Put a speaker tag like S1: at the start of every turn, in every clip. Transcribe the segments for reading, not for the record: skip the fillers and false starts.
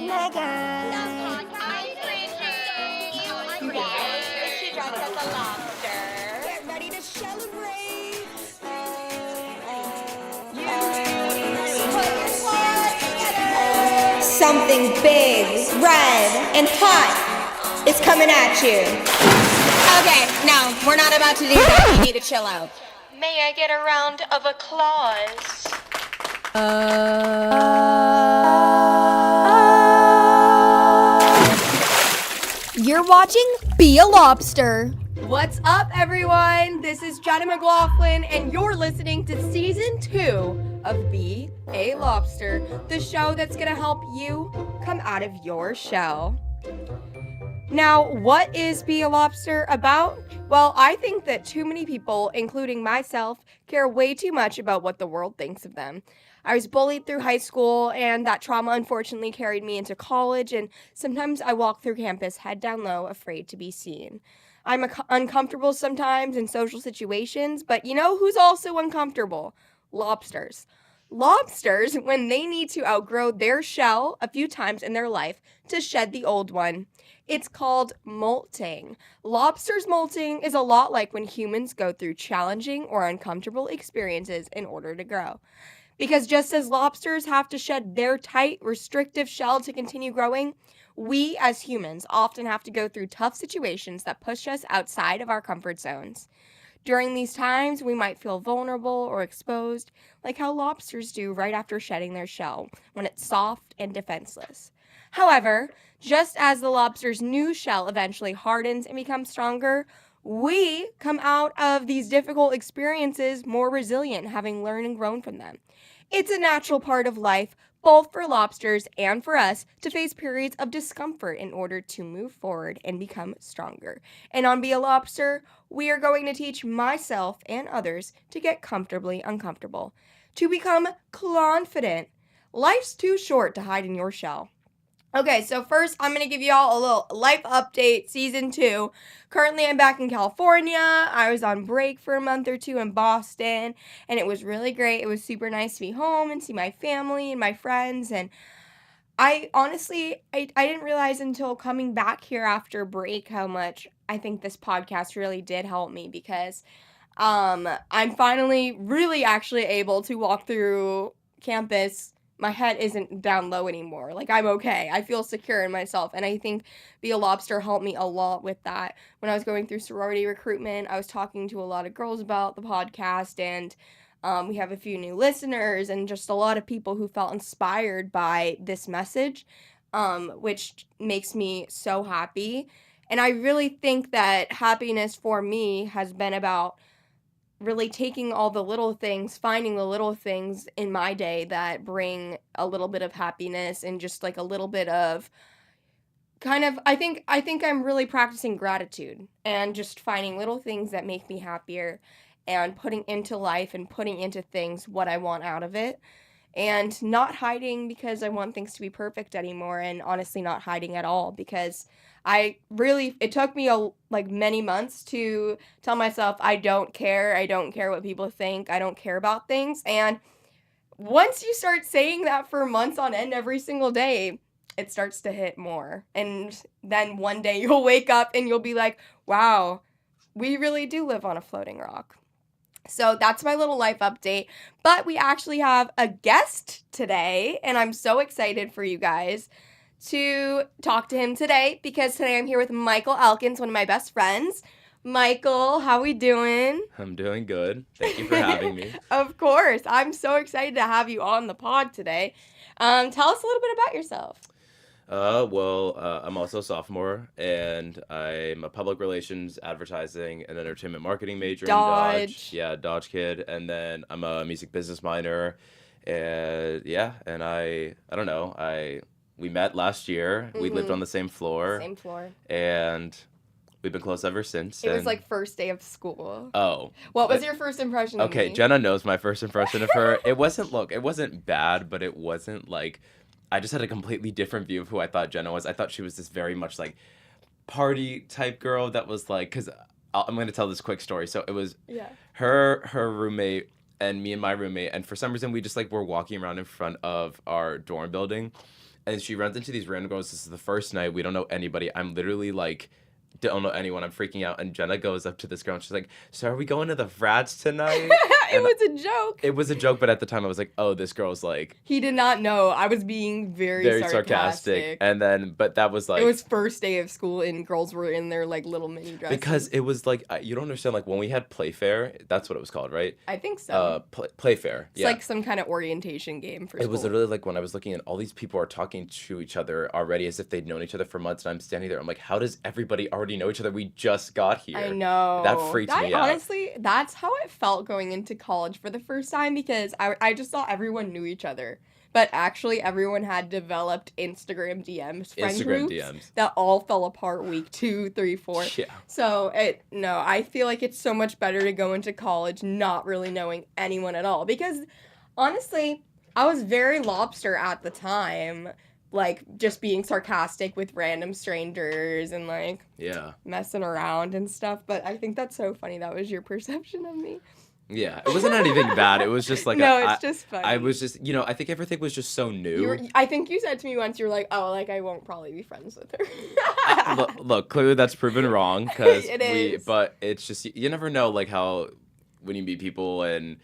S1: Megan. She dressed as a lobster. Get ready to celebrate. Something big, red, and hot is coming at you. Okay, no, we're not about to do that. You need to chill out. May I get a round of applause?
S2: You're watching Be a Lobster.
S3: What's up, everyone? This is Jenna McLaughlin, and you're listening to Season 2 of Be a Lobster, the show that's going to help you come out of your shell. Now, what is Be a Lobster about? Well, I think that too many people, including myself, care way too much about what the world thinks of them. I was bullied through high school, and that trauma unfortunately carried me into college, and sometimes I walk through campus head down low, afraid to be seen. I'm uncomfortable sometimes in social situations, but you know who's also uncomfortable? Lobsters. Lobsters, when they need to outgrow their shell a few times in their life to shed the old one. It's called molting. Lobsters molting is a lot like when humans go through challenging or uncomfortable experiences in order to grow. Because just as lobsters have to shed their tight, restrictive shell to continue growing, we as humans often have to go through tough situations that push us outside of our comfort zones. During these times, we might feel vulnerable or exposed, like how lobsters do right after shedding their shell, when it's soft and defenseless. However, just as the lobster's new shell eventually hardens and becomes stronger, we come out of these difficult experiences more resilient, having learned and grown from them. It's a natural part of life, both for lobsters and for us, to face periods of discomfort in order to move forward and become stronger. And on Be a Lobster, we are going to teach myself and others to get comfortably uncomfortable, to become confident. Life's too short to hide in your shell. Okay, so first I'm going to give you all a little life update, Season 2. Currently, I'm back in California. I was on break for a month or two in Boston, and it was really great. It was super nice to be home and see my family and my friends, and I honestly didn't realize until coming back here after break how much I think this podcast really did help me, because I'm finally really actually able to walk through campus. My head isn't down low anymore. Like, I'm okay. I feel secure in myself. And I think Be a Lobster helped me a lot with that. When I was going through sorority recruitment, I was talking to a lot of girls about the podcast, and we have a few new listeners and just a lot of people who felt inspired by this message, which makes me so happy. And I really think that happiness for me has been about really taking all the little things, finding the little things in my day that bring a little bit of happiness and just like a little bit of kind of, I think I'm really practicing gratitude and just finding little things that make me happier and putting into life and putting into things what I want out of it, and not hiding because I want things to be perfect anymore, and honestly not hiding at all, because it took me many months to tell myself I don't care what people think, I don't care about things. And once you start saying that for months on end every single day, it starts to hit more. And then one day you'll wake up and you'll be like, wow, we really do live on a floating rock. So that's my little life update. But we actually have a guest today, and I'm so excited for you guys to talk to him today, because today I'm here with Michael Elkins, one of my best friends. Michael, how we doing?
S4: I'm doing good. Thank you for having me.
S3: Of course. I'm so excited to have you on the pod today. Tell us a little bit about yourself.
S4: I'm also a sophomore, and I'm a public relations, advertising, and entertainment marketing major in Dodge. Yeah, Dodge kid. And then I'm a music business minor. And I don't know, we met last year. Mm-hmm. We lived on the same floor. And we've been close ever since.
S3: It was like first day of school.
S4: Oh.
S3: What was your first impression of me?
S4: Okay, Jenna knows my first impression of her. It wasn't bad, but it wasn't like, I just had a completely different view of who I thought Jenna was. I thought she was this very much like party type girl that was like, because I'm going to tell this quick story. So it was her roommate and me and my roommate, and for some reason we just like were walking around in front of our dorm building. And she runs into these random girls. This is the first night. We don't know anybody. I'm literally like, don't know anyone. I'm freaking out. And Jenna goes up to this girl and she's like, so are we going to the frats tonight?
S3: It was a joke.
S4: It was a joke, but at the time I was like, oh, this girl's like...
S3: He did not know. I was being very sarcastic.
S4: And then, but that was like...
S3: It was first day of school and girls were in their like little mini dresses.
S4: Because it was like, you don't understand, like when we had Playfair, that's what it was called, right?
S3: I think so.
S4: Playfair,
S3: It's like some kind of orientation game for school.
S4: It was literally like when I was looking at all these people are talking to each other already as if they'd known each other for months, and I'm standing there, I'm like, how does everybody already know each other? We just got here.
S3: I know.
S4: That freaked me out.
S3: Honestly, that's how it felt going into college for the first time, because I just thought everyone knew each other. But actually, everyone had developed Instagram DMs, friend groups that all fell apart week 2, 3, 4.
S4: Yeah.
S3: So, I feel like it's so much better to go into college not really knowing anyone at all. Because, honestly, I was very lobster at the time. Like, just being sarcastic with random strangers and, like, messing around and stuff. But I think that's so funny. That was your perception of me.
S4: Yeah, it wasn't anything bad. It was just like
S3: it's just funny.
S4: I was just, I think everything was just so new.
S3: I think you said to me once, you were like, oh, like, I won't probably be friends with her.
S4: Look, clearly that's proven wrong, because but it's just, you never know, like, how, when you meet people, and,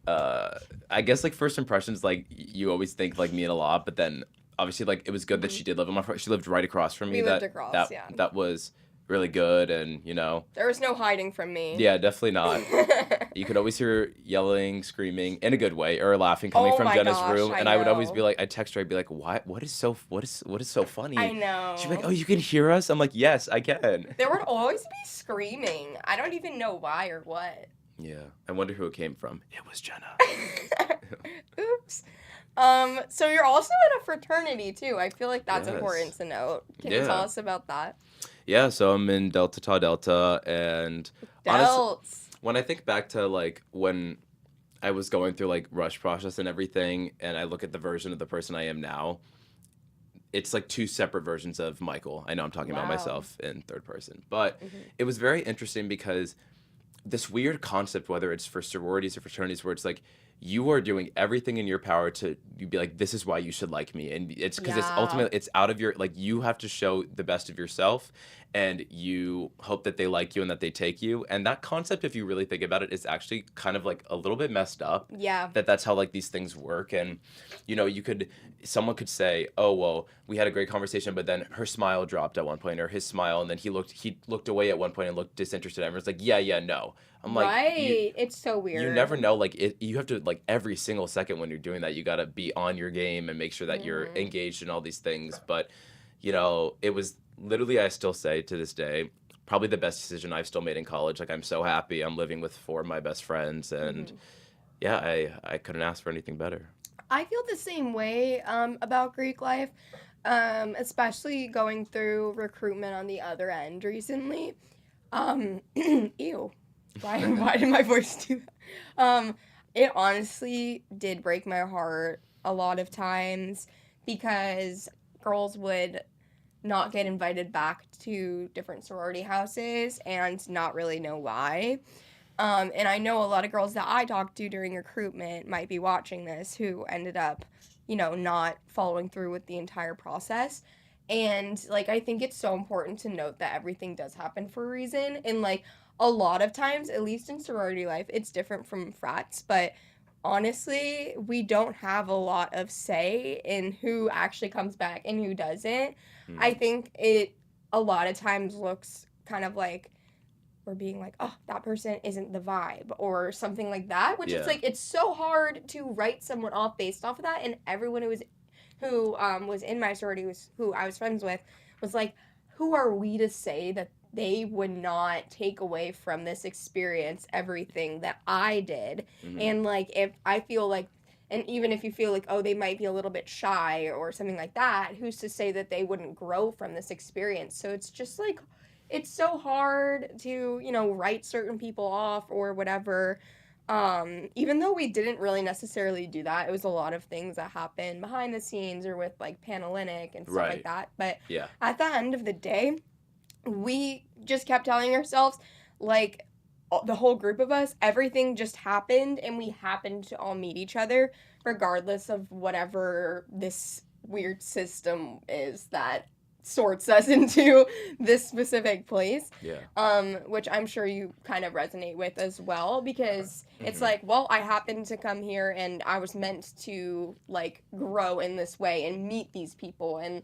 S4: I guess, like, first impressions, like, you always think, like, mean a lot, but then, obviously, like, it was good that she did live in she lived right across from me.
S3: We lived across,
S4: That was really good, and,
S3: There was no hiding from me.
S4: Yeah, definitely not. You could always hear yelling, screaming, in a good way, or laughing coming from Jenna's room, and I would always be like, I'd text her, I'd be like, what is so funny?
S3: I know.
S4: She'd be like, oh, you can hear us? I'm like, yes, I can.
S3: There would always be screaming. I don't even know why or what.
S4: Yeah, I wonder who it came from. It was Jenna.
S3: Oops. So you're also in a fraternity too. I feel like that's important to note. Can you tell us about that?
S4: Yeah, so I'm in Delta Tau Delta, and honestly, when I think back to like when I was going through like rush process and everything, and I look at the version of the person I am now, it's like two separate versions of Michael. I know I'm talking about myself in third person, but it was very interesting because this weird concept, whether it's for sororities or fraternities, where it's like you are doing everything in your power to be like, this is why you should like me. And it's because it's ultimately, it's out of your, like, you have to show the best of yourself, and you hope that they like you and that they take you. And that concept, if you really think about it, is actually kind of like a little bit messed up. Yeah. That's how like these things work. And, someone could say, oh, well, we had a great conversation, but then her smile dropped at one point, or his smile, and then he looked away at one point and looked disinterested. Everyone's like, yeah, no. I'm like,
S3: it's so weird.
S4: You never know, like, you have to, like, every single second when you're doing that, you gotta be on your game and make sure that you're engaged in all these things. But, it was literally, I still say to this day, probably the best decision I've still made in college. Like, I'm so happy. I'm living with 4 of my best friends, and I couldn't ask for anything better.
S3: I feel the same way about Greek life, especially going through recruitment on the other end recently. Ew. Why did my voice do that? It honestly did break my heart a lot of times, because girls would not get invited back to different sorority houses and not really know why. And I know a lot of girls that I talked to during recruitment might be watching this who ended up, not following through with the entire process. And, like, I think it's so important to note that everything does happen for a reason. And, like, a lot of times, at least in sorority life, it's different from frats. But honestly, we don't have a lot of say in who actually comes back and who doesn't. I think it a lot of times looks kind of like we're being like, oh, that person isn't the vibe or something like that, which is like, it's so hard to write someone off based off of that. And everyone who was in my sorority, who I was friends with, was like, who are we to say that they would not take away from this experience everything that I did? And like, if I feel like, and even if you feel like, oh, they might be a little bit shy or something like that, who's to say that they wouldn't grow from this experience? So it's just like, it's so hard to, write certain people off or whatever. Even though we didn't really necessarily do that, it was a lot of things that happened behind the scenes or with like Panhellenic and stuff like that. But at the end of the day, we just kept telling ourselves, like, the whole group of us, everything just happened, and we happened to all meet each other regardless of whatever this weird system is that sorts us into this specific place.
S4: Yeah.
S3: Which I'm sure you kind of resonate with as well, because it's
S4: Mhm.
S3: like, well, I happened to come here and I was meant to like grow in this way and meet these people, and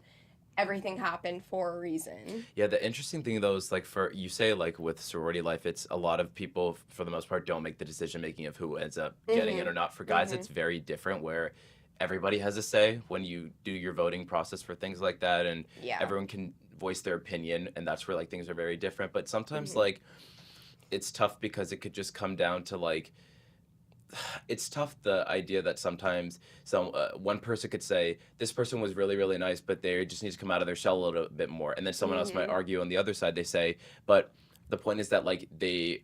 S3: everything happened for a reason.
S4: Yeah, the interesting thing though is like for you say like with sorority life, it's a lot of people for the most part don't make the decision making of who ends up getting it or not. For guys, it's very different where everybody has a say when you do your voting process for things like that, and
S3: Yeah.
S4: everyone can voice their opinion, and that's where like things are very different. But sometimes like it's tough because it could just come down to like it's tough the idea that sometimes one person could say this person was really really nice but they just need to come out of their shell a little bit more, and then someone else might argue on the other side, they say but the point is that like they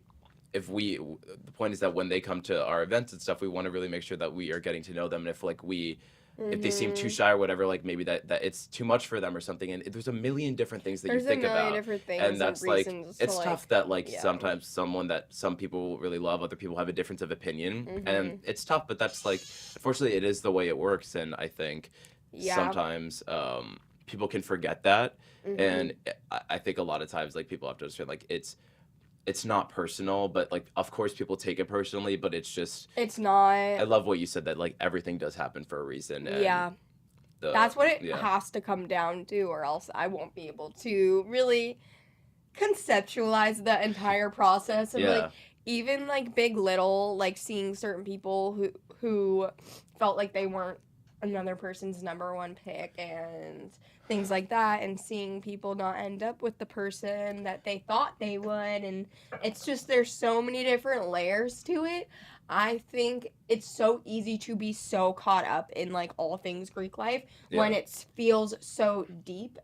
S4: if we the point is that when they come to our events and stuff, we want to really make sure that we are getting to know them, and if like we if they seem too shy or whatever, like maybe that it's too much for them or something, and there's a million different things that
S3: There's
S4: you think
S3: a million
S4: about,
S3: different things
S4: and that's like
S3: reasons
S4: it's
S3: to,
S4: tough that like
S3: yeah.
S4: sometimes someone that some people really love, other people have a difference of opinion, and it's tough, but that's like unfortunately it is the way it works, and I think sometimes people can forget that, and I think a lot of times like people have to understand like it's not personal, but like of course people take it personally, but it's just
S3: It's not.
S4: I love what you said that like everything does happen for a reason, and
S3: Yeah.
S4: the,
S3: That's what it
S4: yeah.
S3: has to come down to, or else I won't be able to really conceptualize the entire process of
S4: Yeah.
S3: like even like Big Little, like seeing certain people who felt like they weren't another person's number one pick and things like that, and seeing people not end up with the person that they thought they would, and it's just there's so many different layers to it. I think it's so easy to be so caught up in like all things Greek life when
S4: Yeah.
S3: it feels so deep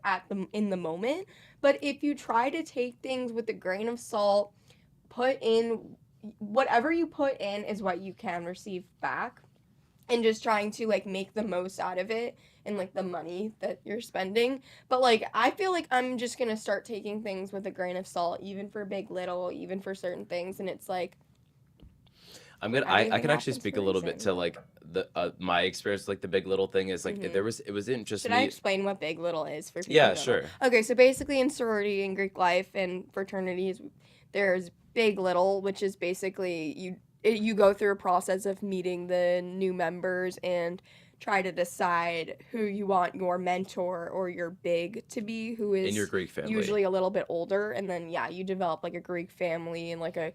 S3: in the moment. But if you try to take things with a grain of salt, put in whatever you put in is what you can receive back, and just trying to like make the most out of it and like the money that you're spending. But like I feel like I'm just gonna start taking things with a grain of salt, even for Big Little, even for certain things, and it's like
S4: I can
S3: everything
S4: actually
S3: happens
S4: speak
S3: for
S4: a
S3: a
S4: little bit
S3: reason.
S4: to like the my experience, like the Big Little thing is like it wasn't just
S3: Should
S4: me.
S3: I explain what Big Little is for people?
S4: Yeah,
S3: who don't
S4: sure.
S3: know? Okay, so basically in sorority and Greek life and fraternities, there's Big Little, which is basically you go through a process of meeting the new members and try to decide who you want your mentor or your big to be, who is
S4: In your Greek family.
S3: usually a little bit older, and then you develop like a Greek family and like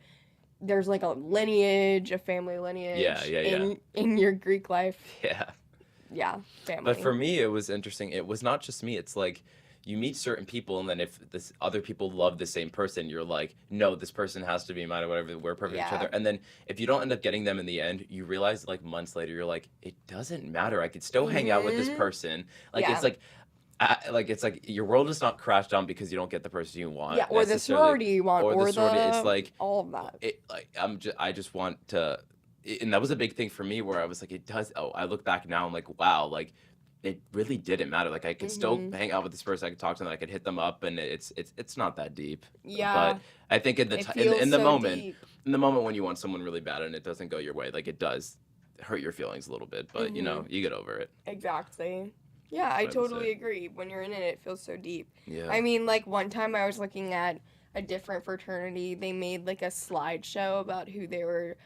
S3: there's like a lineage, a family lineage
S4: Yeah.
S3: in your Greek life.
S4: Yeah.
S3: Yeah, family.
S4: But for me, it was interesting. It was not just me. It's like you meet certain people, and then if this other people love the same person, you're like, no, this person has to be mine or whatever. We're perfect for each
S3: Yeah.
S4: other. And then if you don't end up getting them in the end, you realize like months later, you're like, it doesn't matter. I could still hang out with this person. Like
S3: Yeah.
S4: it's like your world is not crashed down because you don't get the person you want.
S3: Yeah, or the
S4: necessarily.
S3: sorority you want,
S4: Or the sorority. It's like
S3: all of that.
S4: it like I just want to, and that was a big thing for me where I was like, it does. Oh, I look back now, I'm like, wow, like it really didn't matter. Like I could still hang out with this person, I could talk to them, I could hit them up, and it's not that deep.
S3: Yeah.
S4: But I think in the in the
S3: so
S4: moment,
S3: deep.
S4: in the moment when you want someone really bad and it doesn't go your way, like it does hurt your feelings a little bit, but you know, you get over it.
S3: Exactly. Yeah, I
S4: That's what I would
S3: totally
S4: say.
S3: agree. When you're in it feels so deep.
S4: Yeah.
S3: I mean, like one time I was looking at a different fraternity. They made like a slideshow about who they were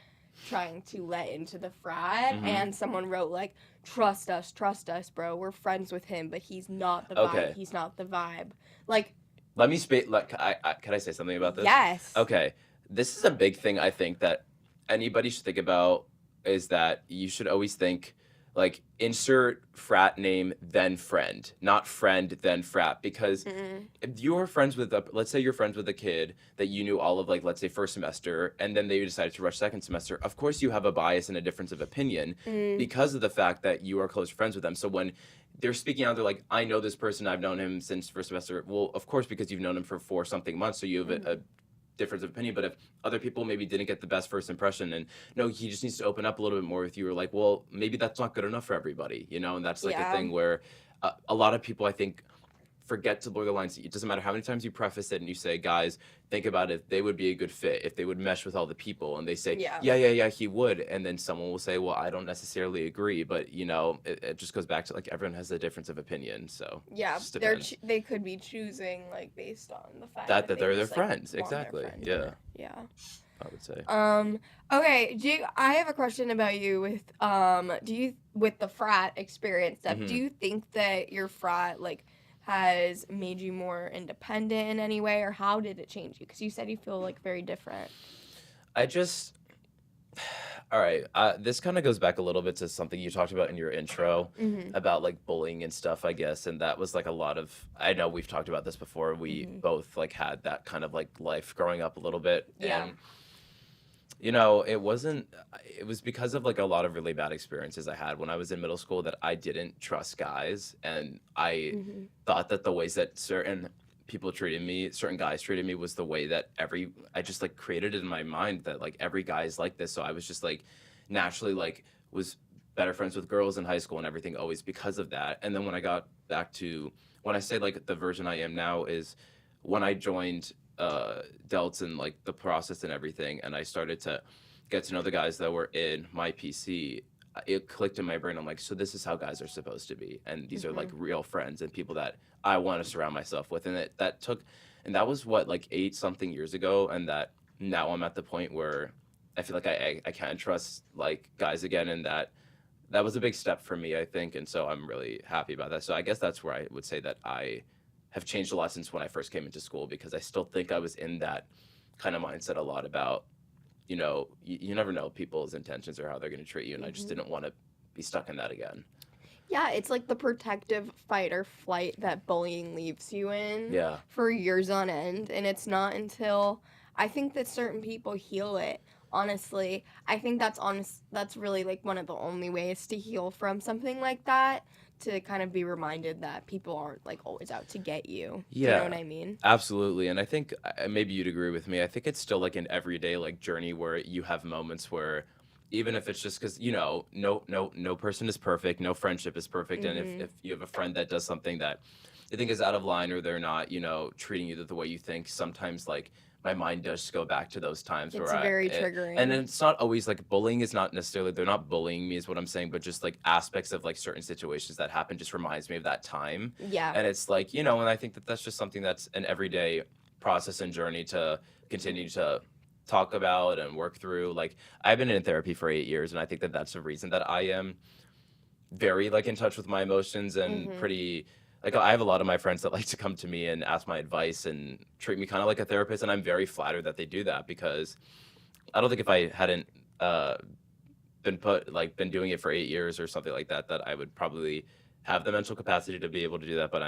S3: trying to let into the frat, and someone wrote like, trust us, bro. We're friends with him, but he's not the vibe.
S4: Okay.
S3: He's not the vibe. Like,
S4: Let me speak. Like, can I say something about this?
S3: yes.
S4: Okay, this is a big thing I think that anybody should think about, is that you should always think like insert frat name then friend, not friend then frat, because if you're friends with let's say you're friends with a kid that you knew all of like let's say first semester, and then they decided to rush second semester, of course you have a bias and a difference of opinion because of the fact that you are close friends with them. So when they're speaking out, they're like, I know this person, I've known him since first semester. Well, of course, because you've known him for 4 something months, so you have a difference of opinion. But if other people maybe didn't get the best first impression, and no, he just needs to open up a little bit more with you, or like, well, maybe that's not good enough for everybody, you know. And that's like a thing where a lot of people, I think, forget to blur the lines. It doesn't matter how many times you preface it and you say, guys, think about if they would be a good fit, if they would mesh with all the people, and they say, yeah, he would, and then someone will say, well, I don't necessarily agree, but you know, it just goes back to like everyone has a difference of opinion, so
S3: yeah, they could be choosing like based on the fact
S4: that
S3: they
S4: they're their
S3: just,
S4: friends,
S3: like, want their
S4: exactly,
S3: friend.
S4: yeah, I would say.
S3: Okay, I have a question about you with with the frat experience stuff. Do you think that your frat like has made you more independent in any way, or how did it change you? Because you said you feel like very different.
S4: All right, this kind of goes back a little bit to something you talked about in your intro about like bullying and stuff, I guess, and that was like a lot of, I know we've talked about this before, we both like had that kind of like life growing up a little bit, and you know, it was because of like a lot of really bad experiences I had when I was in middle school that I didn't trust guys, and I thought that the ways that certain guys treated me was the way that I just like created it in my mind that like every guy is like this. So I was just like naturally like was better friends with girls in high school and everything always because of that. And then when I got back to, when I say like the version I am now is when I joined Delts and like the process and everything, and I started to get to know the guys that were in my PC, it clicked in my brain. I'm like, so this is how guys are supposed to be, and these are like real friends and people that I want to surround myself with. And that was what, like 8 something years ago, and that now I'm at the point where I feel like I can trust like guys again, and that was a big step for me, I think, and so I'm really happy about that. So I guess that's where I would say that I have changed a lot since when I first came into school, because I still think I was in that kind of mindset a lot about, you know, you never know people's intentions or how they're going to treat you, and I just didn't want to be stuck in that again.
S3: Yeah, it's like the protective fight or flight that bullying leaves you in for years on end, and it's not until I think that certain people heal it. Honestly, I think that's really like one of the only ways to heal from something like that, to kind of be reminded that people aren't like always out to get you.
S4: Yeah,
S3: you know what I mean?
S4: Absolutely. And I think maybe you'd agree with me. I think it's still like an everyday like journey where you have moments where, even if it's just because, you know, no person is perfect, no friendship is perfect, and if you have a friend that does something that you think is out of line, or they're not, you know, treating you the way you think, sometimes like my mind does go back to those times
S3: it's very triggering.
S4: And it's not always like bullying is not necessarily, they're not bullying me is what I'm saying, but just like aspects of like certain situations that happen just reminds me of that time.
S3: Yeah.
S4: And it's like, you know, and I think that that's just something that's an everyday process and journey to continue to talk about and work through. Like I've been in therapy for 8 years, and I think that that's a reason that I am very like in touch with my emotions and pretty, like I have a lot of my friends that like to come to me and ask my advice and treat me kind of like a therapist, and I'm very flattered that they do that, because I don't think if I hadn't been doing it for 8 years or something like that, that I would probably have the mental capacity to be able to do that. But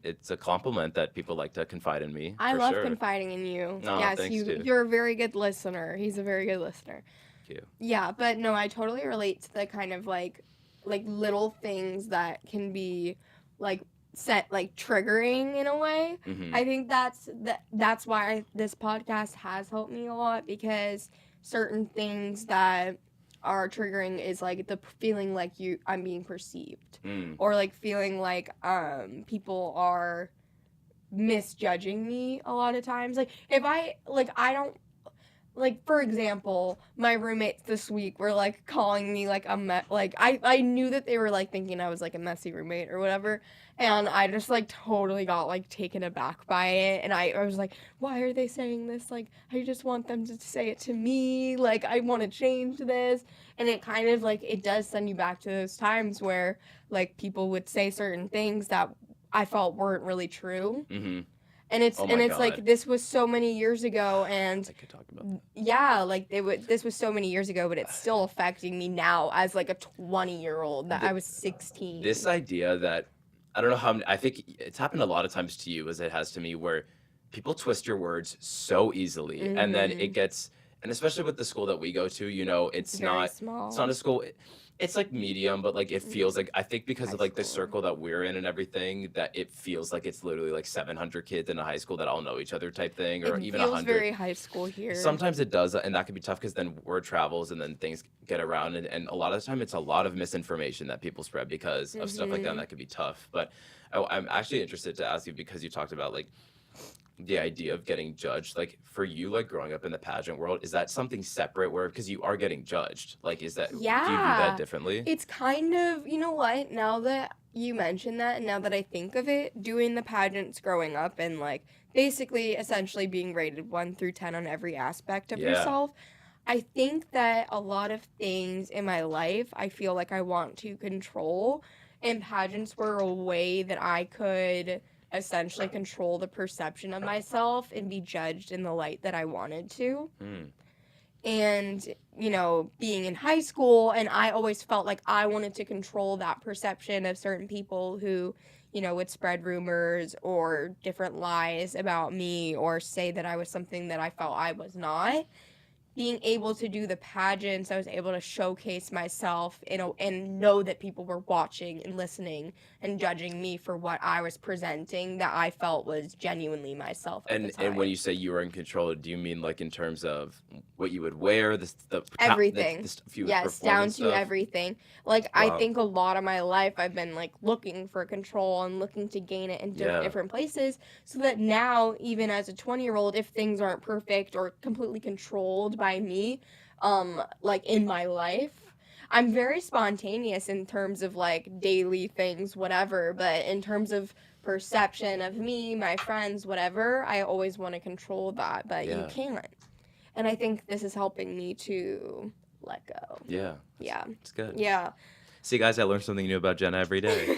S4: it's a compliment that people like to confide in me.
S3: I love confiding in you.
S4: Oh,
S3: yes,
S4: thanks,
S3: you're a very good listener. He's a very good listener.
S4: Thank you.
S3: Yeah, but no, I totally relate to the kind of like little things that can be like triggering in a way. I think that's why this podcast has helped me a lot, because certain things that are triggering is like the feeling like I'm being perceived, or like feeling like people are misjudging me a lot of times. Like if I don't, like, for example, my roommates this week were, like, calling me, like, I knew that they were, like, thinking I was, like, a messy roommate or whatever, and I just, like, totally got, like, taken aback by it, and I was like, why are they saying this? Like, I just want them to say it to me, like, I want to change this, and it kind of, like, it does send you back to those times where, like, people would say certain things that I felt weren't really true. And it's like, this was so many years ago, and
S4: I could talk about that.
S3: Yeah, like this was so many years ago, but it's still affecting me now as like a 20-year-old that I was 16.
S4: This idea that, I don't know how, I think it's happened a lot of times to you as it has to me, where people twist your words so easily, and then it gets, and especially with the school that we go to, you know,
S3: It's very small.
S4: it's not a school. It's like medium, but like it feels like, I think because
S3: High
S4: of like the
S3: school.
S4: circle that we're in and everything, that it feels like it's literally like 700 kids in a high school that all know each other type thing, or
S3: It
S4: even
S3: feels
S4: 100.
S3: very high school here.
S4: Sometimes it does, and that can be tough because then word travels and then things get around, and a lot of the time it's a lot of misinformation that people spread because of stuff like that, and that could be tough. But I'm actually interested to ask you, because you talked about like the idea of getting judged, like for you, like growing up in the pageant world, is that something separate, where because you are getting judged, like is that, do you view
S3: Yeah.
S4: that differently?
S3: It's kind of, you know what, now that you mention that and now that I think of it, doing the pageants growing up and like basically essentially being rated 1 through 10 on every aspect of
S4: Yeah.
S3: yourself, I think that a lot of things in my life I feel like I want to control, and pageants were a way that I could essentially control the perception of myself and be judged in the light that I wanted to.
S4: Mm.
S3: And, you know, being in high school, and I always felt like I wanted to control that perception of certain people who, you know, would spread rumors or different lies about me or say that I was something that I felt I was not. Being able to do the pageants, I was able to showcase myself, you know, and know that people were watching and listening and judging me for what I was presenting that I felt was genuinely myself at the time.
S4: And when you say you were in control, do you mean like in terms of what you would wear, the
S3: Everything.
S4: the stuff you would
S3: Yes,
S4: perform
S3: down
S4: and
S3: to
S4: stuff?
S3: everything. Like, I
S4: Wow.
S3: think a lot of my life I've been like looking for control and looking to gain it in
S4: Yeah.
S3: different places, so that now, even as a 20-year-old, if things aren't perfect or completely controlled by me, like in my life, I'm very spontaneous in terms of like daily things, whatever, but in terms of perception of me, my friends, whatever, I always want to control that, but you
S4: Yeah.
S3: can't. And I think this is helping me to let go.
S4: Yeah.
S3: Yeah.
S4: It's good.
S3: Yeah.
S4: See, guys, I learn something new about Jenna every day.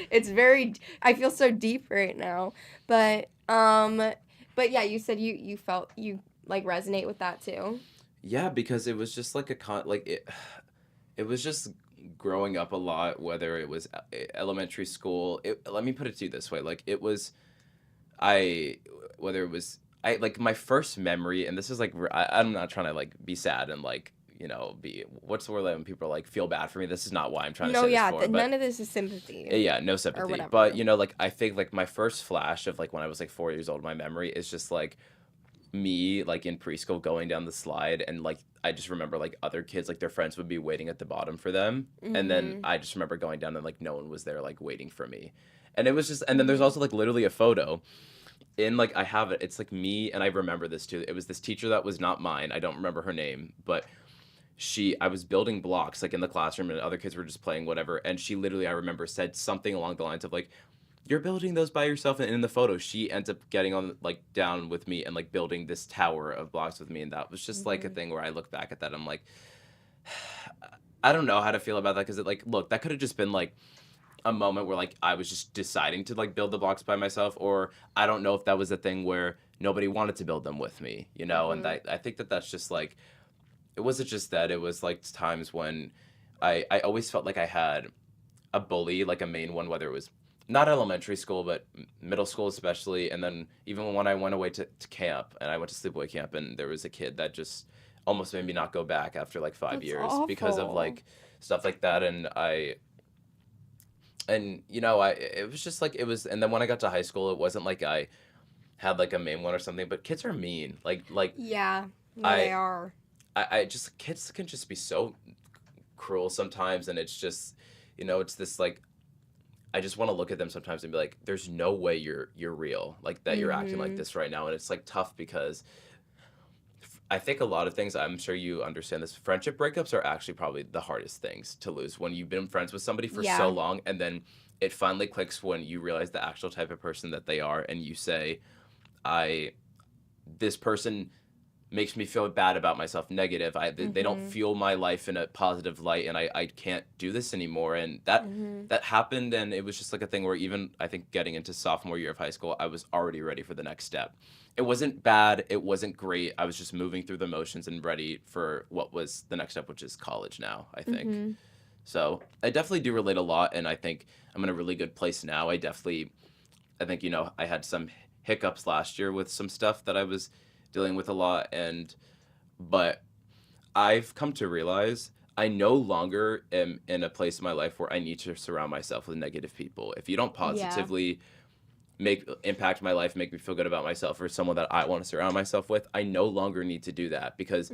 S3: It's very, I feel so deep right now. But yeah, you said you felt you like resonate with that too.
S4: Yeah, because it was just like it was just growing up a lot, whether it was elementary school. Let me put it to you this way, like it was, I whether it was I like my first memory, and this is like I'm not trying to like be sad and like, you know, be, what's the word, like when people are like feel bad for me. This is not why I'm trying to
S3: No,
S4: say
S3: yeah,
S4: this for, but
S3: none of this is sympathy.
S4: yeah, no sympathy.
S3: whatever.
S4: But you know, like I think like my first flash of like when I was like 4 years old, my memory is just like me like in preschool going down the slide, and like I just remember like other kids, like their friends would be waiting at the bottom for them, and then I just remember going down and like no one was there like waiting for me. And it was just, and then there's also like literally a photo in, like I have it, it's like me, and I remember this too. It was this teacher that was not mine. I don't remember her name, but I was building blocks like in the classroom, and other kids were just playing whatever, and she literally, I remember, said something along the lines of like, you're building those by yourself, and in the photo she ends up getting on like down with me and like building this tower of blocks with me, and that was just like a thing where I look back at that, I'm like, I don't know how to feel about that, because it, like, look, that could have just been like a moment where like I was just deciding to like build the blocks by myself, or I don't know if that was a thing where nobody wanted to build them with me, you know. And I think that that's just like, it wasn't just that, it was like times when I always felt like I had a bully, like a main one, whether it was not elementary school, but middle school especially. And then even when I went away to camp, and I went to sleepaway camp, and there was a kid that just almost made me not go back after like 5
S3: That's
S4: years because of
S3: awful.
S4: like stuff like that. And you know, it was just like, it was, and then when I got to high school, it wasn't like I had like a main one or something, but kids are mean. Like
S3: Yeah, no,
S4: I-
S3: they are.
S4: I just, kids can just be so cruel sometimes, and it's just, you know, it's this like, I just want to look at them sometimes and be like, there's no way you're real, like that you're acting like this right now. And it's like tough because I think a lot of things, I'm sure you understand this, friendship breakups are actually probably the hardest things to lose, when you've been friends with somebody for
S3: Yeah.
S4: so long, and then it finally clicks when you realize the actual type of person that they are, and you say, this person makes me feel bad about myself, negative. They don't feel my life in a positive light, and I can't do this anymore. And that happened, and it was just like a thing where even I think getting into sophomore year of high school, I was already ready for the next step. It wasn't bad, it wasn't great. I was just moving through the motions and ready for what was the next step, which is college now, I think. So I definitely do relate a lot, and I think I'm in a really good place now. I think, you know, I had some hiccups last year with some stuff that I was dealing with a lot, and But I've come to realize I no longer am in a place in my life where I need to surround myself with negative people. If you don't positively impact my life, make me feel good about myself, or someone that I want to surround myself with, I no longer need to do that because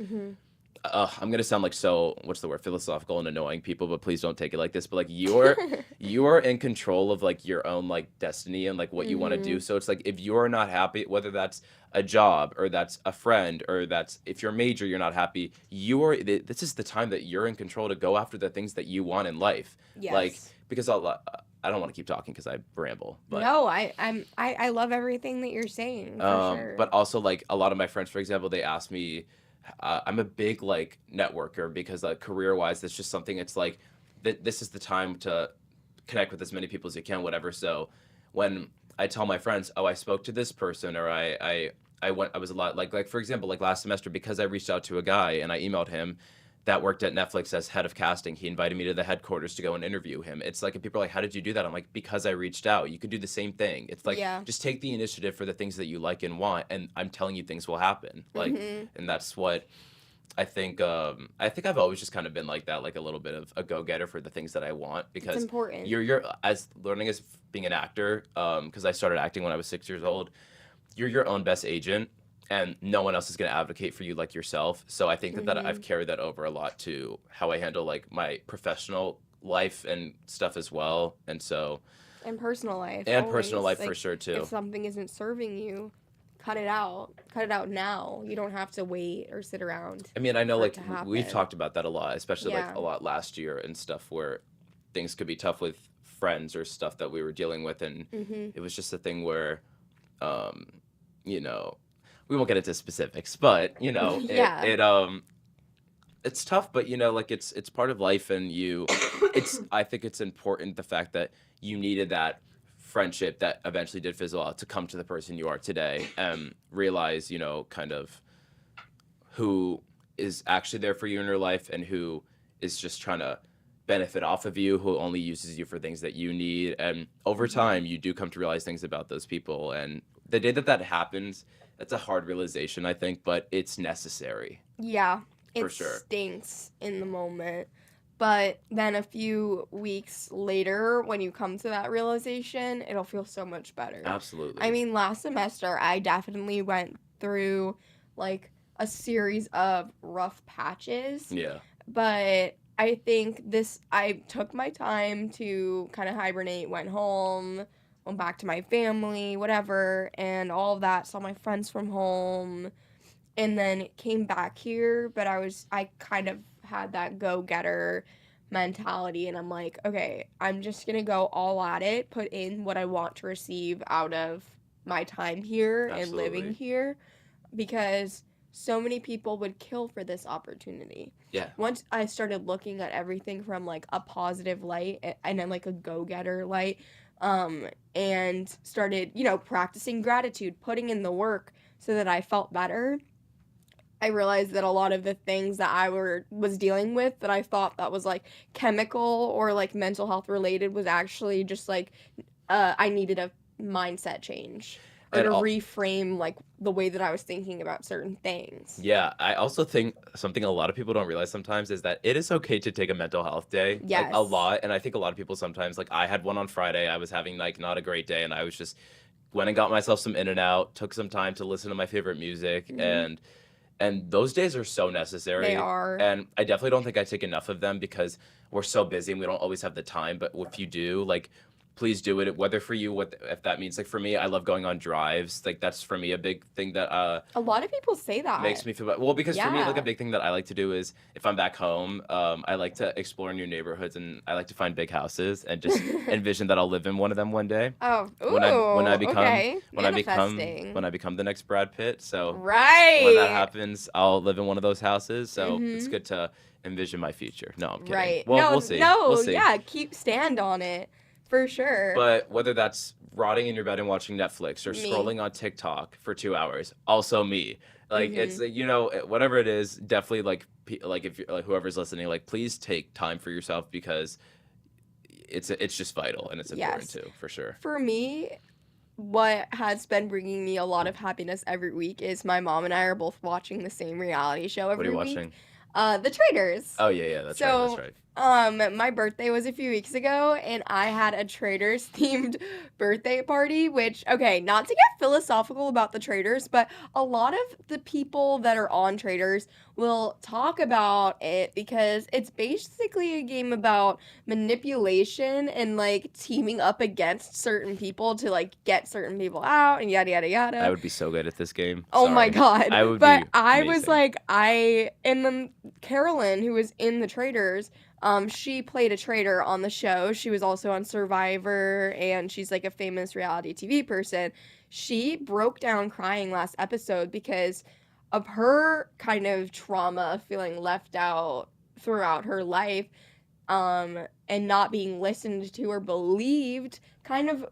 S4: I'm gonna sound like philosophical and annoying people, but please don't take it like this. But like you're in control of like your own like destiny and like what you want to do. So it's like if you're not happy, whether that's a job or that's a friend or that's if you're major, you're not happy. This is the time that you're in control to go after the things that you want in life.
S3: Yes.
S4: Like because I don't want to keep talking because I ramble. But
S3: no, I love everything that you're saying. For sure.
S4: But also like a lot of my friends, for example, they ask me. I'm a big like networker because like career-wise, that's just something. It's like this is the time to connect with as many people as you can, whatever. So when I tell my friends, oh, I spoke to this person, or I was a lot like for example, like last semester because I reached out to a guy and I emailed him that worked at Netflix as head of casting. He invited me to the headquarters to go and interview him. It's like, if people are like, how did you do that? I'm like, because I reached out. You could do the same thing. It's like, just take the initiative for the things that you like and want. And I'm telling you, things will happen. Like, and that's what I think I've always just kind of been like that, like a little bit of a go-getter for the things that I want, because
S3: it's important.
S4: You're as learning as being an actor, because I started acting when I was 6 years old. You're your own best agent. And no one else is going to advocate for you like yourself. So I think that I've carried that over a lot to how I handle like my professional life and stuff as well. And so.
S3: And personal life.
S4: And
S3: always.
S4: Personal life
S3: like,
S4: for sure too.
S3: If something isn't serving you, cut it out. Cut it out now. You don't have to wait or sit around.
S4: I mean, I know like we've talked about that a lot, especially like a lot last year and stuff where things could be tough with friends or stuff that we were dealing with. And it was just a thing where, you know, we won't get into specifics, but you know, it's tough, but you know, like it's part of life, and I think it's important the fact that you needed that friendship that eventually did fizzle out to come to the person you are today, and realize, you know, kind of who is actually there for you in your life and who is just trying to benefit off of you, who only uses you for things that you need. And over time, you do come to realize things about those people, and the day that happens, that's a hard realization, I think, but it's necessary.
S3: Yeah,
S4: for sure.
S3: It stinks in the moment. But then a few weeks later, when you come to that realization, it'll feel so much better.
S4: Absolutely.
S3: I mean, last semester, I definitely went through, like, a series of rough patches.
S4: Yeah.
S3: But I think I took my time to kind of hibernate, went home, went back to my family, whatever, and all of that, saw my friends from home, and then came back here, but I kind of had that go-getter mentality, and I'm like, okay, I'm just gonna go all at it, put in what I want to receive out of my time here and living here, because so many people would kill for this opportunity.
S4: Yeah.
S3: Once I started looking at everything from, like, a positive light and then, like, a go-getter light, and started, you know, practicing gratitude, putting in the work so that I felt better, I realized that a lot of the things that I was dealing with that I thought that was, like, chemical or, like, mental health related was actually just, like, I needed a mindset change. Or to reframe, like, the way that I was thinking about certain things.
S4: Yeah, I also think something a lot of people don't realize sometimes is that it is okay to take a mental health day.
S3: Yes.
S4: Like, a lot. And I think a lot of people sometimes, like, I had one on Friday. I was having, like, not a great day. And I was just went and got myself some In-N-Out, took some time to listen to my favorite music. And those days are so necessary.
S3: They are.
S4: And I definitely don't think I take enough of them because we're so busy and we don't always have the time. But if you do, like, please do it, whether for you, if that means, like, for me, I love going on drives. Like, that's for me a big thing that
S3: a lot of people say that
S4: makes me feel better. Well, because for me, like, a big thing that I like to do is if I'm back home, I like to explore new neighborhoods, and I like to find big houses and just envision that I'll live in one of them one day.
S3: Oh, ooh,
S4: when I become
S3: okay.
S4: when I become the next Brad Pitt. So
S3: right,
S4: when that happens, I'll live in one of those houses. So it's good to envision my future. No, I'm kidding.
S3: Right.
S4: Well, we'll see.
S3: No,
S4: we'll see.
S3: Yeah, stand on it. For sure.
S4: But whether that's rotting in your bed and watching Netflix or scrolling on TikTok for 2 hours, also me. Like, it's, you know, whatever it is, definitely, like if you're, like, whoever's listening, like, please take time for yourself, because it's just vital, and it's important too, for sure.
S3: For me, what has been bringing me a lot of happiness every week is my mom and I are both watching the same reality show every week.
S4: What are you watching?
S3: The Traitors.
S4: Oh, yeah, that's
S3: So,
S4: right.
S3: my birthday was a few weeks ago, and I had a Traitors themed birthday party, which, okay, not to get philosophical about the Traitors, but a lot of the people that are on Traitors will talk about it because it's basically a game about manipulation and, like, teaming up against certain people to, like, get certain people out and yada, yada, yada.
S4: I would be so good at this game.
S3: Oh my
S4: Sorry.
S3: god.
S4: I would
S3: but
S4: be
S3: I was
S4: amazing.
S3: like, and then Carolyn, who was in the Traitors, she played a traitor on the show. She was also on Survivor, and she's like a famous reality TV person. She broke down crying last episode because of her kind of trauma of feeling left out throughout her life, and not being listened to or believed, kind of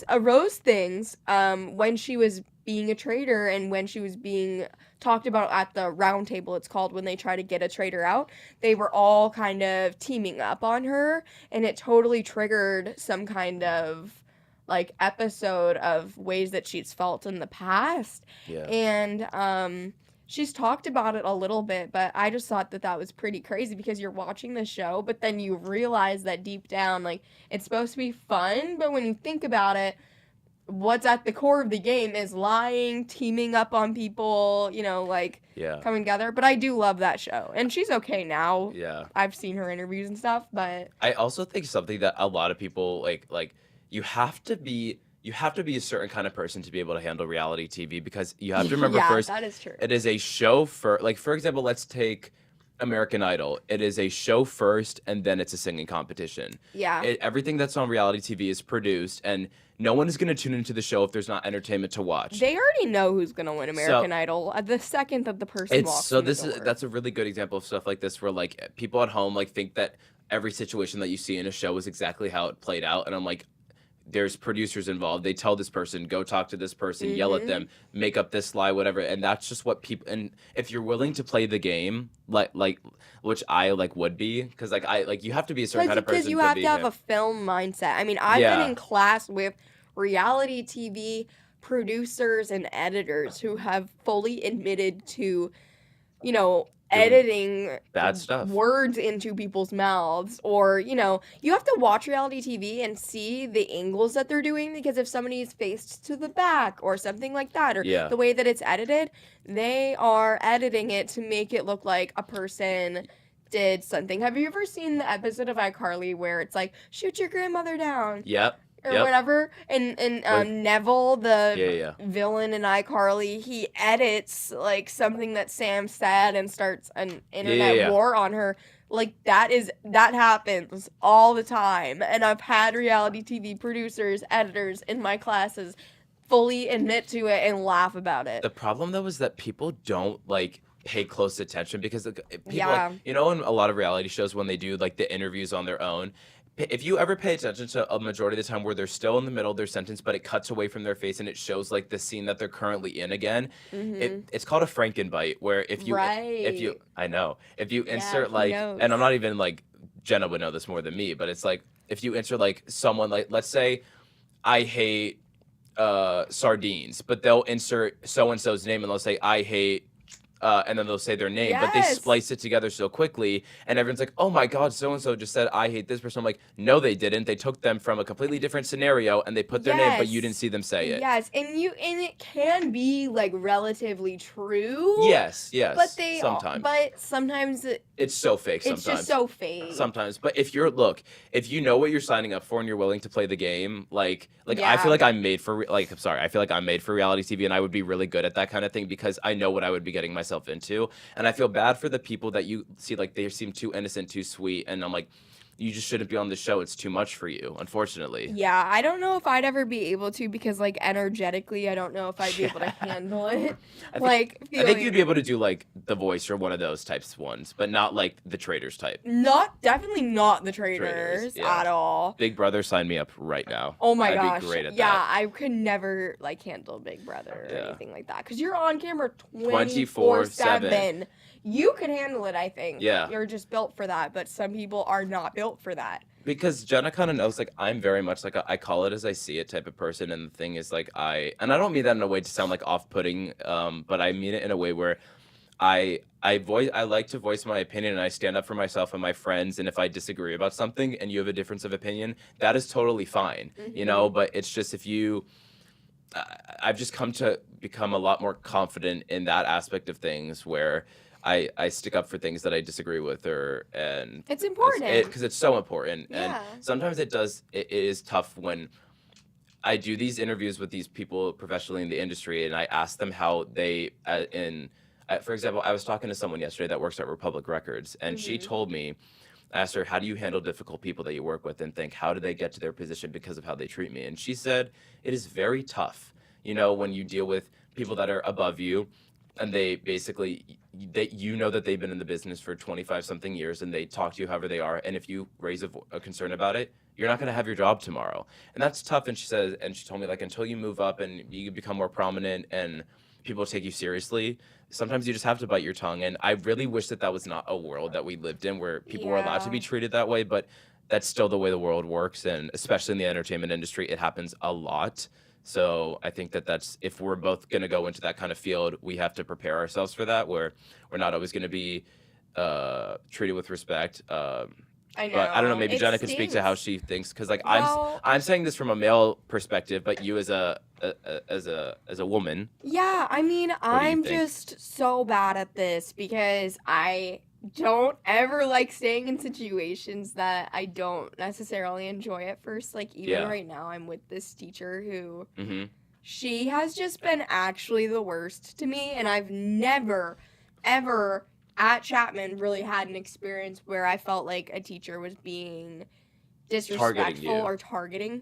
S3: arose things when she was being a traitor and when she was being talked about at the round table, it's called, when they try to get a traitor out. They were all kind of teaming up on her, and it totally triggered some kind of like episode of ways that she's felt in the past.
S4: Yeah.
S3: And she's talked about it a little bit, but I just thought that was pretty crazy because you're watching the show, but then you realize that deep down, like, it's supposed to be fun, but when you think about it, what's at the core of the game is lying, teaming up on people, coming together. But I do love that show, and she's okay now.
S4: Yeah.
S3: I've seen her interviews and stuff, but
S4: I also think something that a lot of people like you have to be a certain kind of person to be able to handle reality TV, because you have to remember
S3: yeah,
S4: first,
S3: that is true.
S4: it is a show for example, let's take American Idol. It is a show first, and then it's a singing competition.
S3: Yeah.
S4: Everything that's on reality TV is produced, and no one is going to tune into the show if there's not entertainment to watch.
S3: They already know who's going to win American Idol at the second that the person walks in the door.
S4: That's a really good example of stuff like this, where like people at home like think that every situation that you see in a show is exactly how it played out, and I'm like, there's producers involved. They tell this person, go talk to this person, yell at them, make up this lie, whatever. And that's just what people, and if you're willing to play the game, like which I would be, because you have to be a certain kind of person.
S3: Because you have to have a film mindset. I mean, I've been in class with reality TV producers and editors who have fully admitted to, editing
S4: bad stuff,
S3: words into people's mouths, or you have to watch reality TV and see the angles that they're doing, because if somebody's faced to the back or something like that, or the way that it's edited, they are editing it to make it look like a person did something. Have you ever seen the episode of iCarly where it's like, shoot your grandmother down?
S4: Yep.
S3: Or whatever, and Neville, the villain in iCarly, he edits like something that Sam said and starts an internet war on her. Like that happens all the time, and I've had reality TV producers, editors in my classes fully admit to it and laugh about it.
S4: The problem though is that people don't pay close attention, because people in a lot of reality shows, when they do the interviews on their own, if you ever pay attention to a majority of the time where they're still in the middle of their sentence, but it cuts away from their face and it shows the scene that they're currently in again, it's called a Frankenbite, where if you insert and I'm not even Jenna would know this more than me, but it's if you insert someone let's say I hate sardines, but they'll insert so-and-so's name and they'll say I hate and then they'll say their name, but they splice it together so quickly, and everyone's like, oh my god, so-and-so just said I hate this person. I'm like, no, they didn't. They took them from a completely different scenario, and they put their name, but you didn't see them say it.
S3: Yes, and it can be, relatively true.
S4: Yes,
S3: sometimes. But sometimes
S4: it's so fake sometimes.
S3: It's just so fake.
S4: Sometimes. But if you know what you're signing up for and you're willing to play the game, I feel like I'm made for, I feel like I'm made for reality TV, and I would be really good at that kind of thing, because I know what I would be getting myself into, and I feel bad for the people that you see they seem too innocent, too sweet, and I'm like, you just shouldn't be on the show. It's too much for you, unfortunately.
S3: Yeah, I don't know if I'd ever be able to, because energetically, I don't know if I'd be able to handle it. I think
S4: you'd be able to do The Voice or one of those types ones, but not the Traitors type.
S3: Definitely not the Traitors at all.
S4: Big Brother, sign me up right now.
S3: Oh my gosh.
S4: I'd be great at that.
S3: Yeah, I could never handle Big Brother or anything like that, because you're on camera 24/7. You can handle it, I think.
S4: Yeah.
S3: You're just built for that, but some people are not built for that.
S4: Because Jenna kind of knows, like, I'm very much like I call it as I see it type of person, and the thing is, like, and I don't mean that in a way to sound like off-putting, but I mean it in a way where I like to voice my opinion, and I stand up for myself and my friends, and if I disagree about something and you have a difference of opinion, that is totally fine, but it's just I've just come to become a lot more confident in that aspect of things where I stick up for things that I disagree with, and
S3: It's important.
S4: because it's so important. And
S3: Yeah.
S4: sometimes it is tough when I do these interviews with these people professionally in the industry, and I ask them how they for example, I was talking to someone yesterday that works at Republic Records, and she told me, I asked her, how do you handle difficult people that you work with, and think, how do they get to their position because of how they treat me? And she said, it is very tough, when you deal with people that are above you, and they basically, that they've been in the business for 25 something years, and they talk to you however they are, and if you raise a concern about it, you're not going to have your job tomorrow. And that's tough. And she told me, like, until you move up and you become more prominent and people take you seriously, sometimes you just have to bite your tongue. And I really wish that was not a world that we lived in, where people were allowed to be treated that way, but that's still the way the world works. And especially in the entertainment industry, it happens a lot. So I think that's, if we're both going to go into that kind of field, we have to prepare ourselves for that, where we're not always going to be treated with respect.
S3: I know.
S4: But I don't know, maybe Jenna could speak to how she thinks, because, like, I'm saying this from a male perspective, but you as a woman.
S3: Yeah, I mean, I'm
S4: think?
S3: just so bad at this because I don't ever like staying in situations that I don't necessarily enjoy at first. Like, even right now, I'm with this teacher who she has just been actually the worst to me, and I've never, ever at Chapman really had an experience where I felt like a teacher was being disrespectful or targeting.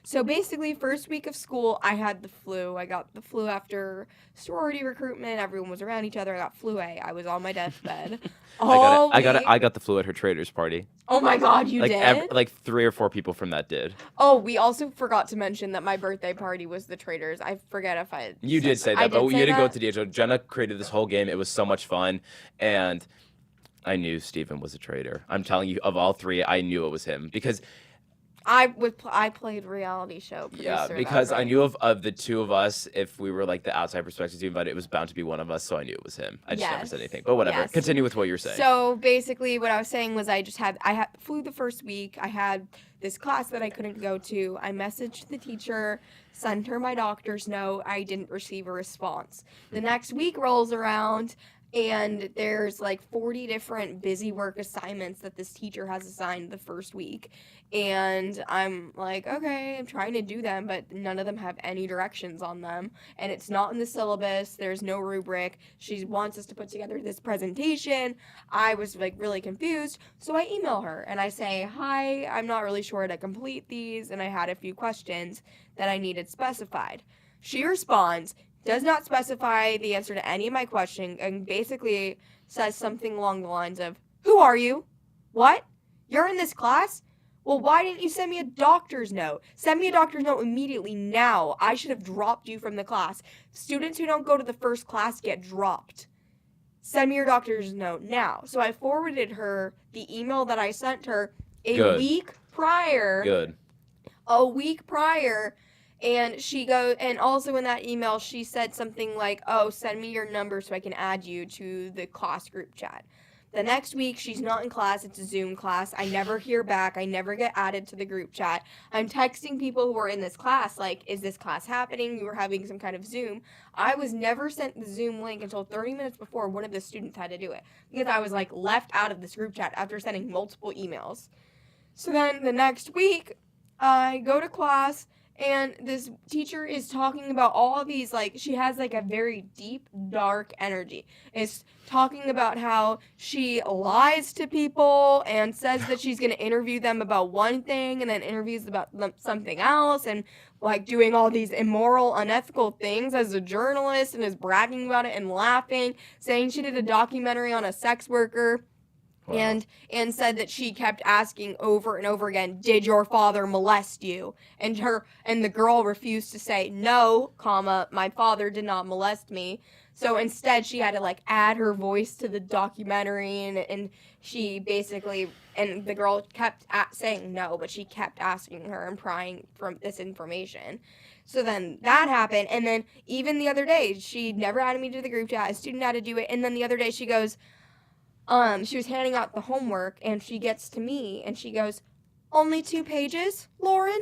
S3: So basically, first week of school, I had the flu. I got the flu after sorority recruitment. Everyone was around each other. I got flu A. I was on my deathbed.
S4: I got the flu at her trader's party.
S3: Oh my God, you did?
S4: Like 3 or 4 people from that did.
S3: Oh, we also forgot to mention that my birthday party was the traders. I forget if I.
S4: You did say that, but you didn't go to the age. Jenna created this whole game. It was so much fun, and I knew Steven was a traitor. I'm telling you, of all 3, I knew it was him, because
S3: I played reality show producer.
S4: Yeah, because I knew of the 2 of us, if we were like the outside perspective team, but it was bound to be one of us, so I knew it was him. I just never said anything, but whatever. Yes. Continue with what you're saying.
S3: So basically, what I was saying was I had flu the first week. I had this class that I couldn't go to. I messaged the teacher, sent her my doctor's note. I didn't receive a response. The next week rolls around, and there's like 40 different busy work assignments that this teacher has assigned the first week. And I'm like, okay, I'm trying to do them, but none of them have any directions on them. And it's not in the syllabus. There's no rubric. She wants us to put together this presentation. I was like really confused. So I email her and I say, hi, I'm not really sure how to complete these. And I had a few questions that I needed specified. She responds, does not specify the answer to any of my questions, and basically says something along the lines of, who are you? What? You're in this class? Well, why didn't you send me a doctor's note? Send me a doctor's note immediately now. I should have dropped you from the class. Students who don't go to the first class get dropped. Send me your doctor's note now. So I forwarded her the email that I sent her a week prior. A week prior. And and also in that email, she said something like, oh, send me your number so I can add you to the class group chat. The next week, she's not in class. It's a Zoom class. I never hear back. I never get added to the group chat. I'm texting people who are in this class, like, is this class happening? We were having some kind of Zoom. I was never sent the Zoom link until 30 minutes before one of the students had to do it, because I was, like, left out of this group chat after sending multiple emails. So then the next week, I go to class, and this teacher is talking about all of these, like, she has, like, a very deep, dark energy. It's talking about how she lies to people and says that she's going to interview them about one thing and then interviews about something else, and, like, doing all these immoral, unethical things as a journalist, and is bragging about it and laughing, saying she did a documentary on a sex worker. Wow. And said that she kept asking over and over again, did your father molest you? And the girl refused to say, no, my father did not molest me. So instead, she had to like add her voice to the documentary, and she basically, and the girl kept saying no, but she kept asking her and prying from this information. So then that happened, and then even the other day, she never added me to the group chat. A student had to do it, and then the other day she goes, she was handing out the homework, and she gets to me, and she goes, "Only 2 pages, Lauren?"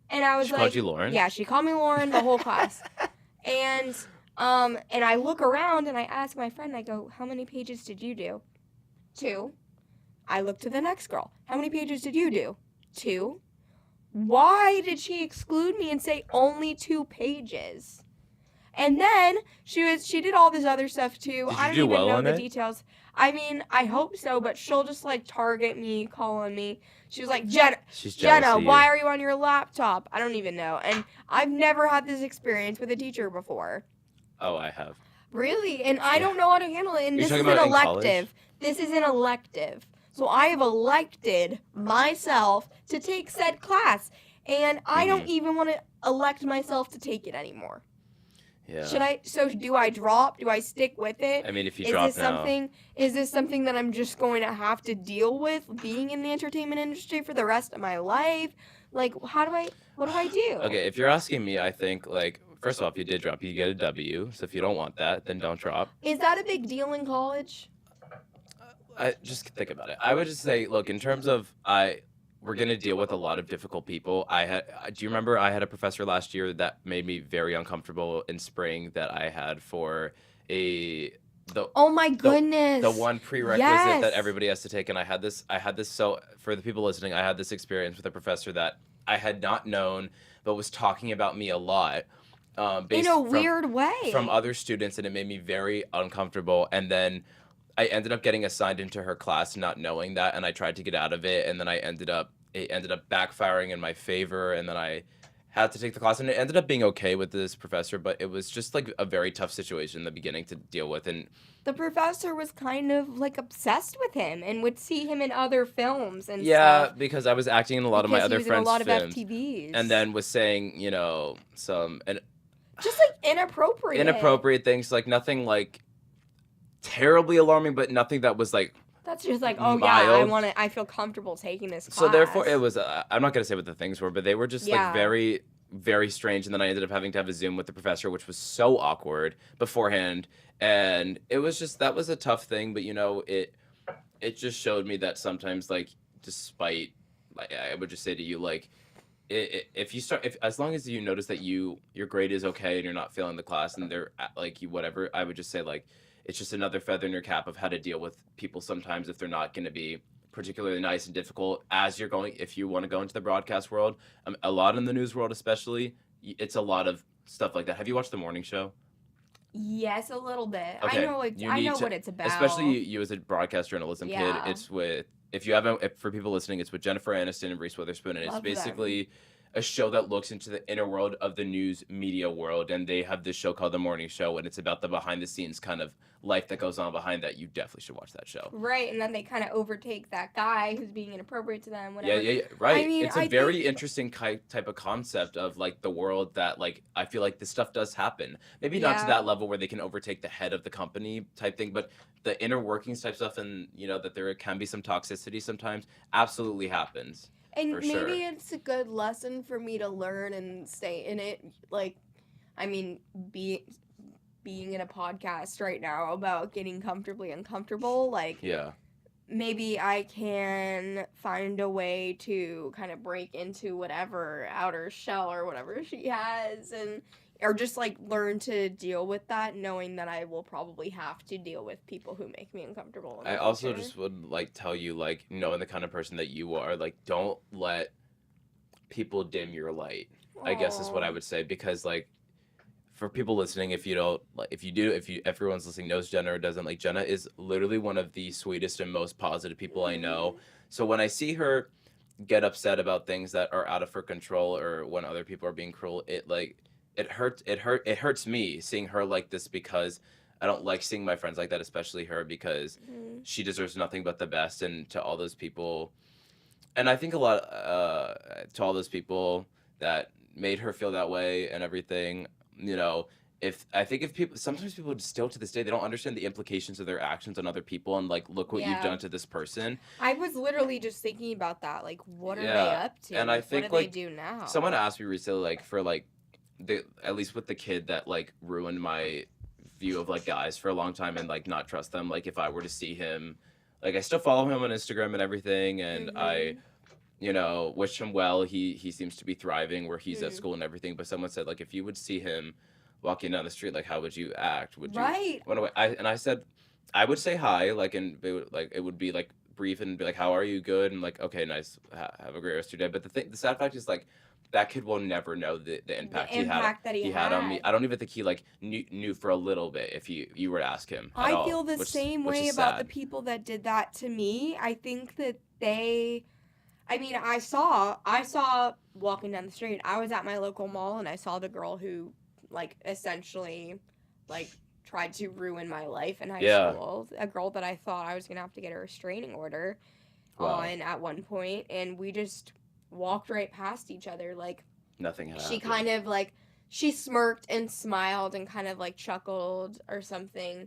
S3: And I was
S4: She
S3: like,
S4: called you Lauren?
S3: Yeah, she called me Lauren the whole class. And I look around and I ask my friend, I go, "How many pages did you do?" 2. I look to the next girl. "How many pages did you do?" 2. Why did she exclude me and say only 2 pages? And then she did all this other stuff too.
S4: Did
S3: I
S4: you
S3: don't
S4: do
S3: even
S4: well
S3: know
S4: on
S3: the
S4: it?
S3: details. I mean, I hope so, but she'll just like target me, call on me. She was like, Jenna,
S4: She's jealous of you.
S3: why are you on your laptop? I don't even know. And I've never had this experience with a teacher before.
S4: Oh, I have.
S3: Really? And I don't know how to handle it. And
S4: You're
S3: this is
S4: talking
S3: an
S4: about in college?
S3: elective. This is an elective. So I have elected myself to take said class. And I don't even want to elect myself to take it anymore.
S4: Yeah.
S3: Should I? So do I drop? Do I stick with it?
S4: I mean, if you
S3: Is
S4: drop
S3: this something? Is this something that I'm just going to have to deal with being in the entertainment industry for the rest of my life? Like, what do I do?
S4: Okay, if you're asking me, I think, like, first of all, if you did drop, you get a W. So if you don't want that, then don't drop.
S3: Is that a big deal in college?
S4: I just think about it. I would just say, look, in terms of we're gonna deal with a lot of difficult people. Do you remember I had a professor last year that made me very uncomfortable in spring that I had for
S3: Oh my goodness.
S4: the one prerequisite
S3: Yes.
S4: that everybody has to take, and I had this. So for the people listening, I had this experience with a professor that I had not known, but was talking about me a lot.
S3: In a weird way.
S4: From other students, and it made me very uncomfortable. And then I ended up getting assigned into her class not knowing that, and I tried to get out of it, and then it ended up backfiring in my favor, and then I had to take the class, and it ended up being okay with this professor, but it was just like a very tough situation in the beginning to deal with. And
S3: the professor was kind of like obsessed with him and would see him in other films and
S4: yeah,
S3: stuff.
S4: because I was acting in a lot of my
S3: Because he
S4: other
S3: was in a
S4: friends'
S3: lot of
S4: films,
S3: FTVs.
S4: and then was saying,
S3: just like inappropriate
S4: things, like nothing like terribly alarming, but nothing that was like
S3: That's just like, oh yeah,
S4: mild.
S3: I feel comfortable taking this class.
S4: So therefore, it was. I'm not gonna say what the things were, but they were just
S3: Yeah.
S4: like very, very strange. And then I ended up having to have a Zoom with the professor, which was so awkward beforehand. And it was just that was a tough thing. But it just showed me that sometimes, like, despite, like, I would just say to you, like, if as long as you notice that your grade is okay and you're not failing the class and they're like you whatever, I would just say, like, it's just another feather in your cap of how to deal with people sometimes if they're not going to be particularly nice and difficult if you want to go into the broadcast world. A lot in the news world especially, it's a lot of stuff like that. Have you watched the morning show?
S3: Yes, a little bit.
S4: Okay,
S3: I know what it's about.
S4: especially you as a broadcast journalism
S3: Yeah.
S4: kid. It's with, for people listening, it's with Jennifer Aniston and Reese Witherspoon, and it's
S3: Love them.
S4: basically a show that looks into the inner world of the news media world. And they have this show called The Morning Show, and it's about the behind the scenes kind of life that goes on behind that. You definitely should watch that show.
S3: Right, and then they kind of overtake that guy who's being inappropriate to them, whatever.
S4: Yeah, right.
S3: I mean,
S4: it's a very interesting type of concept of, like, the world that, like, I feel like this stuff does happen. Maybe not to
S3: Yeah.
S4: that level where they can overtake the head of the company type thing, but the inner workings type stuff, and, that there can be some toxicity sometimes, absolutely happens.
S3: And
S4: For
S3: maybe
S4: sure.
S3: it's a good lesson for me to learn and stay in it. Like, I mean, being in a podcast right now about getting comfortably uncomfortable, like,
S4: Yeah.
S3: maybe I can find a way to kind of break into whatever outer shell or whatever she has, or just like learn to deal with that, knowing that I will probably have to deal with people who make me uncomfortable. in the
S4: I also
S3: future.
S4: just would, like, tell you, like, knowing the kind of person that you are, like, don't let people dim your light, I guess is what I
S3: Aw.
S4: would say. Because, like, for people listening, if you don't, like, if everyone's listening knows Jenna or doesn't, like, Jenna is literally one of the sweetest and most positive people I know. So when I see her get upset about things that are out of her control, or when other people are being cruel, it hurts me seeing her like this, because I don't like seeing my friends like that, especially her, because she deserves nothing but the best. And to all those people, and I think a lot, to all those people that made her feel that way and everything, if people sometimes people still to this day they don't understand the implications of their actions on other people and like look what you've
S3: Yeah.
S4: done to this person.
S3: I was literally just thinking about that. Like, what are they
S4: Yeah,
S3: up to?
S4: and I
S3: Like, what
S4: think
S3: do they
S4: like
S3: do now?
S4: someone asked me recently like for like the at least with the kid that like ruined my view of like guys for a long time and like not trust them. Like if I were to see him, like I still follow him on Instagram and everything, and I wish him well. He seems to be thriving where he's at school and everything. But someone said like if you would see him walking down the street, like how would you act? Would you
S3: Right.
S4: run away? I said I would say hi, like and it would be like brief and be like how are you, good, and like okay, nice, have a great rest of your day. But the sad fact is like that kid will never know the impact he had
S3: that he
S4: on me.
S3: had.
S4: I don't even think he like knew for a little bit if you were to ask him at
S3: I
S4: all,
S3: feel the
S4: which
S3: same way
S4: is
S3: about the
S4: sad.
S3: people that did that to me. I think that I saw walking down the street. I was at my local mall and I saw the girl who like essentially like tried to ruin my life in high
S4: Yeah.
S3: school. A girl that I thought I was going to have to get a restraining order
S4: Wow.
S3: on at one point, and we just walked right past each other. Like,
S4: Nothing happened.
S3: she kind of like she smirked and smiled and kind of like chuckled or something,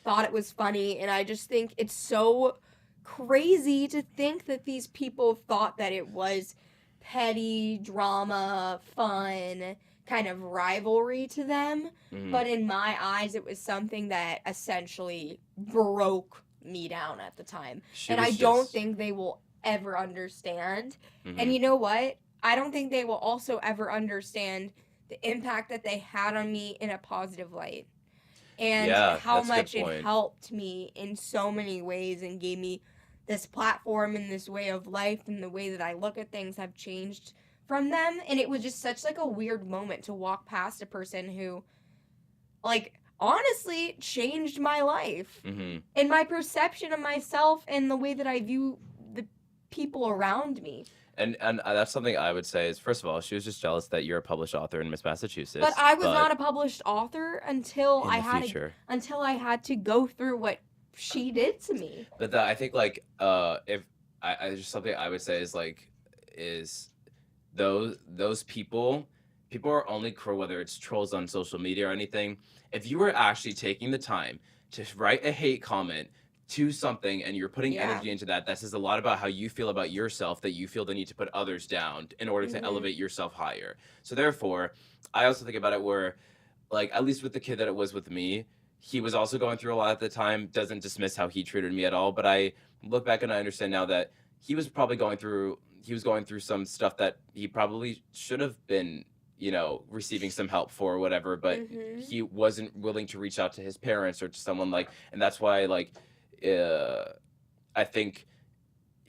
S3: thought it was funny. And I just think it's so crazy to think that these people thought that it was petty drama, fun, kind of rivalry to them.
S4: Mhm.
S3: But in my eyes, it was something that essentially broke me down at the time.
S4: She
S3: And I
S4: was
S3: don't
S4: just-
S3: think they will ever understand.
S4: Mhm.
S3: And you know what? I don't think they will also ever understand the impact that they had on me in a positive light. And
S4: Yeah,
S3: how
S4: that's a good
S3: much it
S4: point.
S3: helped me in so many ways and gave me this platform and this way of life, and the way that I look at things have changed from them. And it was just such like a weird moment to walk past a person who like honestly changed my life
S4: Mhm.
S3: and my perception of myself and the way that I view the people around me.
S4: And that's something I would say is, first of all, she was just jealous that you're a published author in Miss Massachusetts.
S3: But I was not a published author until
S4: in
S3: I
S4: the
S3: had
S4: future.
S3: until I had to go through what she did to me.
S4: But I think like if I just something I would say is like is those people are only cruel whether it's trolls on social media or anything. If you were actually taking the time to write a hate comment to something and you're putting
S3: Yeah.
S4: energy into that, that says a lot about how you feel about yourself, that you feel the need to put others down in order to elevate yourself higher. So therefore, I also think about it where like at least with the kid that it was with me, he was also going through a lot at the time. Doesn't dismiss how he treated me at all, but I look back and I understand now that he was probably going through some stuff that he probably should have been receiving some help for or whatever, but he wasn't willing to reach out to his parents or to someone like, and that's why like I think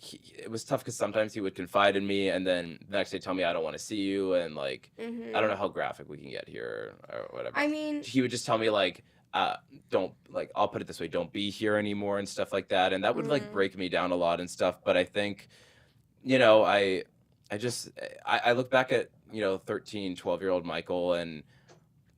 S4: it was tough because sometimes he would confide in me and then the next day tell me I don't want to see you, and like I don't know how graphic we can get here or whatever.
S3: I mean,
S4: He would just tell me like don't, like, I'll put it this way, don't be here anymore and stuff like that, and that would like break me down a lot and stuff. But I think I look back at 13, 12-year-old Michael and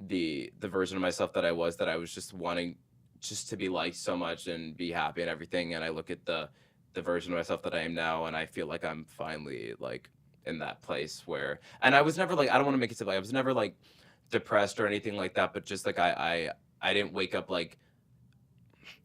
S4: the version of myself that I was just wanting just to be liked so much and be happy and everything, and I look at the version of myself that I am now and I feel like I'm finally like in that place where, and I was never like, I don't want to make it sound like I was never like depressed or anything like that, but just like I didn't wake up like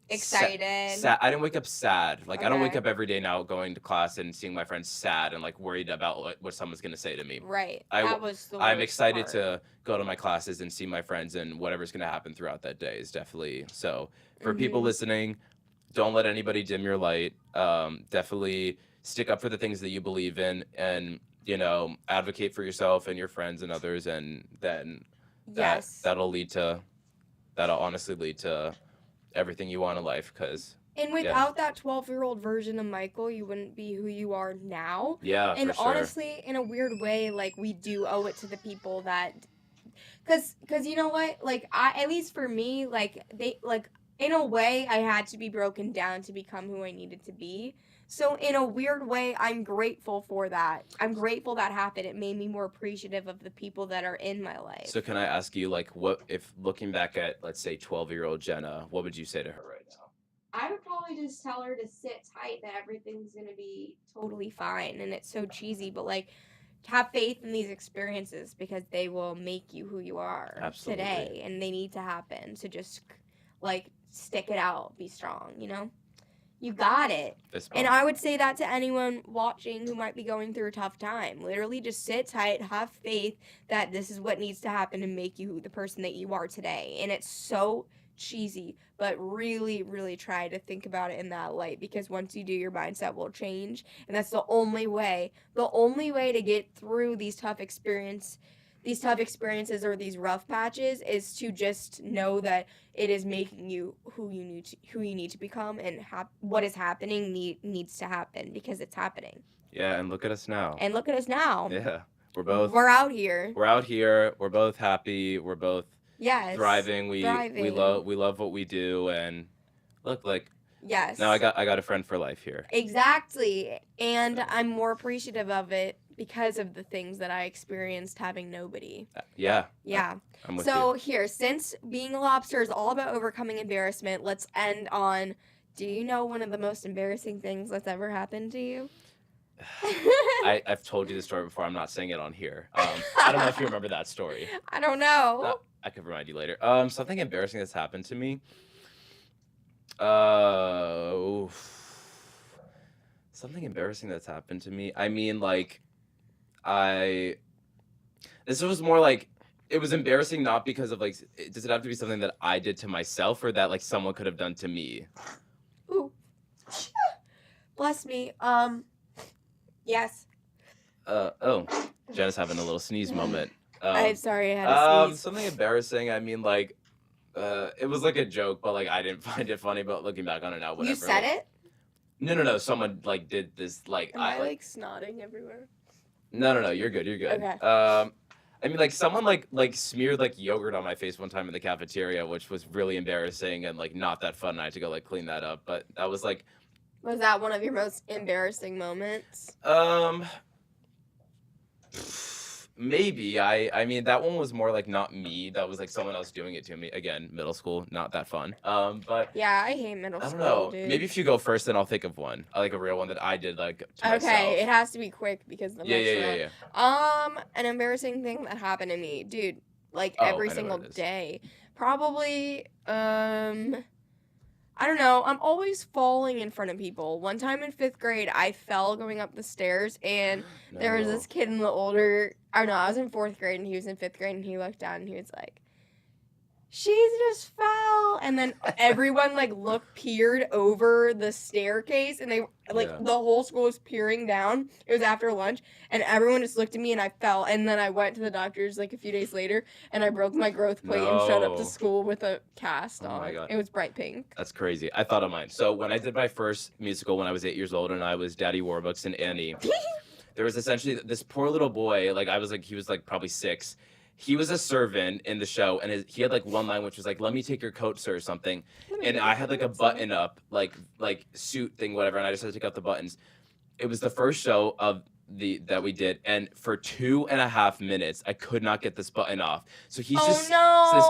S3: excited.
S4: sad. I didn't wake up sad. Like I don't wake
S3: Okay.
S4: up every day now going to class and seeing my friends sad and like worried about what someone's gonna say to me.
S3: Right.
S4: I-
S3: That was the
S4: I'm
S3: worst
S4: excited
S3: part.
S4: to go to my classes and see my friends, and whatever's gonna happen throughout that day is definitely so. For people listening, don't let anybody dim your light. Definitely stick up for the things that you believe in, and advocate for yourself and your friends and others, and then
S3: Yes.
S4: that'll honestly lead to everything you want in life. Because
S3: And without that 12-year-old version of Michael, you wouldn't be who you are now.
S4: yeah,
S3: And
S4: for sure.
S3: honestly, in a weird way, like, we do owe it to the people that, because you know what, like, at least for me, like, in a way, I had to be broken down to become who I needed to be. So in a weird way, I'm grateful for that. I'm grateful that happened. It made me more appreciative of the people that are in my life.
S4: So can I ask you, like, what if looking back at, let's say, 12-year-old Jenna, what would you say to her right now?
S3: I would probably just tell her to sit tight, that everything's gonna be totally fine. And it's so cheesy, but like, have faith in these experiences because they will make you who you are
S4: Absolutely.
S3: today, and they need to happen. So just like stick it out, be strong, you know? You got it. And I would say that to anyone watching who might be going through a tough time. Literally just sit tight, have faith that this is what needs to happen to make you the person that you are today. And it's so cheesy, but really, really try to think about it in that light, because once you do, your mindset will change. And that's the only way to get through these tough experiences or these rough patches is to just know that it is making you who you need to become, and what is happening needs to happen because it's happening.
S4: Yeah, and look at us now.
S3: Yeah,
S4: We're
S3: out here.
S4: We're both happy. We're both thriving. We love what we do, and look, like,
S3: yes.
S4: Now I got a friend for life here.
S3: Exactly, and I'm more appreciative of it because of the things that I experienced having nobody.
S4: Yeah. I'm with you.
S3: Here, since being a lobster is all about overcoming embarrassment, let's end on, do you know one of the most embarrassing things that's ever happened to you?
S4: I've told you the story before. I'm not saying it on here. I don't know if you remember that story.
S3: I don't know.
S4: I could remind you later. Something embarrassing that's happened to me. Something embarrassing that's happened to me. I mean, like, this was more like, it was embarrassing not because of, like, does it have to be something that I did to myself or that, like, someone could have done to me?
S3: Ooh. Bless me. Yes.
S4: Jenna's having a little sneeze moment.
S3: I'm sorry, I had to sneeze.
S4: Something embarrassing, I mean, like, it was like a joke, but, like, I didn't find it funny, but looking back on it now, whatever.
S3: You said it?
S4: No, someone, like, did this, like...
S3: Am I like, snotting everywhere?
S4: No, you're good.
S3: Okay.
S4: I mean, like, someone, like, smeared, like, yogurt on my face one time in the cafeteria, which was really embarrassing and, like, not that fun, and I had to go, like, clean that up, but that was, like...
S3: Was that one of your most embarrassing moments?
S4: Maybe. I mean, that one was more, like, not me. That was, like, someone else doing it to me. Again, middle school, not that fun. But...
S3: Yeah, I hate middle
S4: school,
S3: I don't know.
S4: Dude. Maybe if you go first, then I'll think of one. Like, a real one that I did, like, to myself.
S3: Okay, it has to be quick because the
S4: Yeah.
S3: An embarrassing thing that happened to me, dude, like, every single day. Probably, I don't know. I'm always falling in front of people. One time in 5th grade, I fell going up the stairs, and there was this kid in the I was in 4th grade, and he was in 5th grade, and he looked down, and he was like, "She's just fell." And then everyone, like, peered over the staircase, and they, like, the whole school was peering down. It was after lunch, and everyone just looked at me, and I fell. And then I went to the doctor's, like, a few days later, and I broke my growth plate and showed up to school with a cast on.
S4: My God.
S3: It was bright pink.
S4: That's crazy. I thought of mine. So when I did my first musical when I was 8 years old, and I was Daddy Warbucks and Annie, there was essentially this poor little boy, like, he was, like, probably 6. He was a servant in the show, and he had, like, one line which was like, "Let me take your coat, sir," or something. And I had, like, a button-up, like suit thing, whatever, and I just had to take out the buttons. It was the first show that we did, and for 2.5 minutes, I could not get this button off. So so this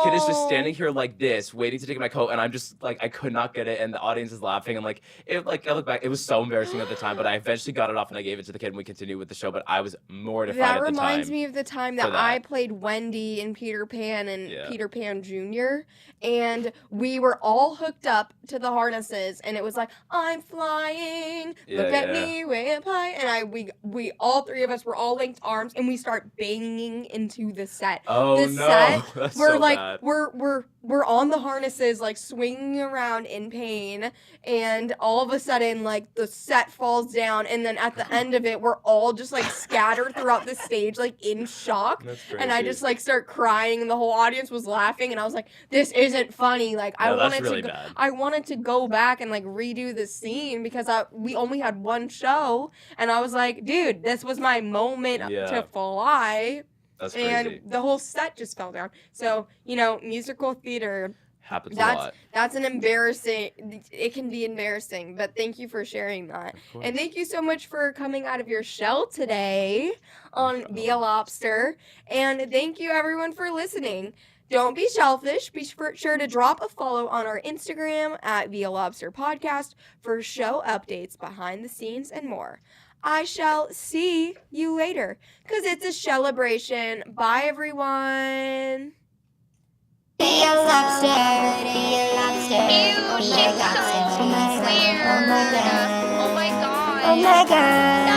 S4: kid is just standing here like this, waiting to take my coat, and I'm just, like, I could not get it, and the audience is laughing, and, like, I look back, it was so embarrassing at the time, but I eventually got it off, and I gave it to the kid, and we continued with the show, but I was mortified at the time.
S3: That reminds me of the time that I played Wendy in Peter Pan and Peter Pan Jr., and we were all hooked up to the harnesses, and it was like, "I'm flying, look at me way up high," and we all three of us were all linked arms, and we start banging into the set.
S4: Oh,
S3: the
S4: no.
S3: set,
S4: That's
S3: we're
S4: so
S3: like,
S4: bad.
S3: we're on the harnesses, like, swinging around in pain, and all of a sudden, like, the set falls down, and then at the end of it, we're all just, like, scattered throughout the stage, like, in shock.
S4: That's crazy.
S3: And I just, like, start crying, and the whole audience was laughing, and I was like, this isn't funny. Like, I wanted to go back and, like, redo the scene because we only had one show, and I was like, dude, this was my moment to fly.
S4: That's crazy.
S3: And the whole set just fell down. So, musical theater
S4: happens a lot.
S3: That's an embarrassing, it can be embarrassing, but thank you for sharing that. And thank you so much for coming out of your shell today on Be a Lobster. And thank you everyone for listening. Don't be selfish. Be sure to drop a follow on our Instagram at Be a Lobster Podcast for show updates, behind the scenes, and more. I shall see you later, because it's a celebration. Bye, everyone.
S1: Be a lobster, be a lobster. Ew, she's so weird. Oh my god.
S5: Oh my god.